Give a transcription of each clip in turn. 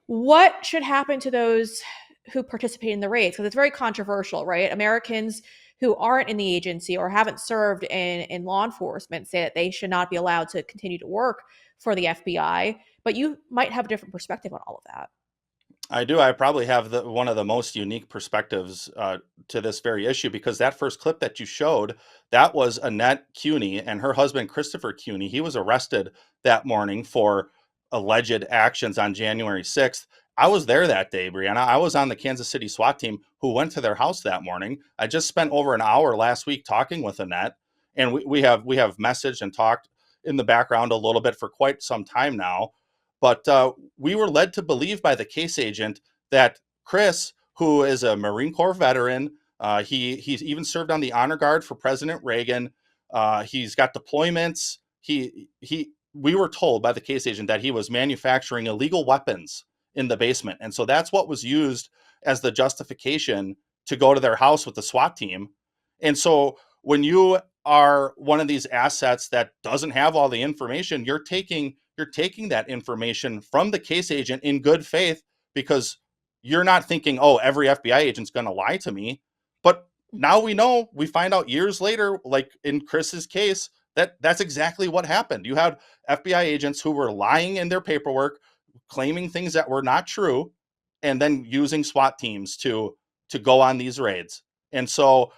What should happen to those who participate in the raids? Because it's very controversial, right? Americans who aren't in the agency or haven't served in law enforcement say that they should not be allowed to continue to work for the FBI. But you might have a different perspective on all of that. I do. I probably have one of the most unique perspectives to this very issue because that first clip that you showed, that was Annette Cuney and her husband, Christopher Cuney. He was arrested that morning for alleged actions on January 6th. I was there that day, Breanna. I was on the Kansas City SWAT team who went to their house that morning. I just spent over an hour last week talking with Annette, and we have messaged and talked in the background a little bit for quite some time now. But we were led to believe by the case agent that Chris, who is a Marine Corps veteran, he's even served on the honor guard for President Reagan. He's got deployments. We were told by the case agent that he was manufacturing illegal weapons in the basement, and so that's what was used as the justification to go to their house with the SWAT team. And so when you are one of these assets that doesn't have all the information, you're taking that information from the case agent in good faith because you're not thinking, oh, every FBI agent's going to lie to me. But now we know, we find out years later, like in Chris's case, that that's exactly what happened. You had FBI agents who were lying in their paperwork, claiming things that were not true, and then using SWAT teams to go on these raids. And so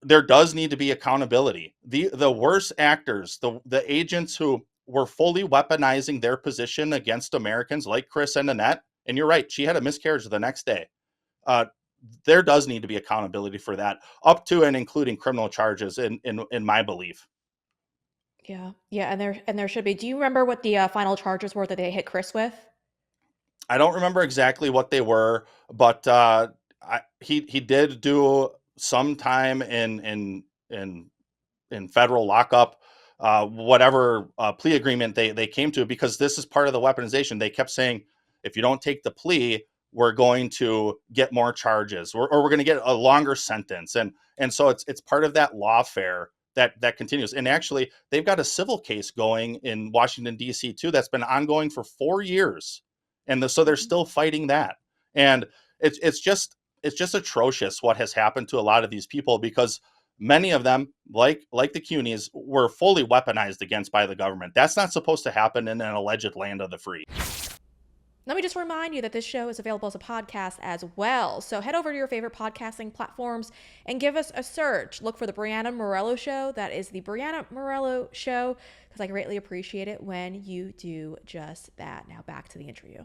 there does need to be accountability. The worst actors, the agents who were fully weaponizing their position against Americans, like Chris and Annette. And you're right, she had a miscarriage the next day. Uh, there does need to be accountability for that, up to and including criminal charges, in my belief. Yeah, yeah, and there should be. Do you remember what the final charges were that they hit Chris with? I don't remember exactly what they were, but he did do some time in federal lockup, whatever plea agreement they came to, because this is part of the weaponization. They kept saying, if you don't take the plea, we're going to get more charges, or we're going to get a longer sentence, and so it's part of that lawfare that continues. And actually, they've got a civil case going in Washington D.C. too that's been ongoing for 4 years, and so they're Mhm. still fighting that. And it's just atrocious what has happened to a lot of these people because many of them, like the Cuneys, were fully weaponized against by the government. That's not supposed to happen in an alleged land of the free. Let me just remind you that this show is available as a podcast as well. So head over to your favorite podcasting platforms and give us a search. Look for the Breanna Morello Show. That is the Breanna Morello Show, because I greatly appreciate it when you do just that. Now back to the interview.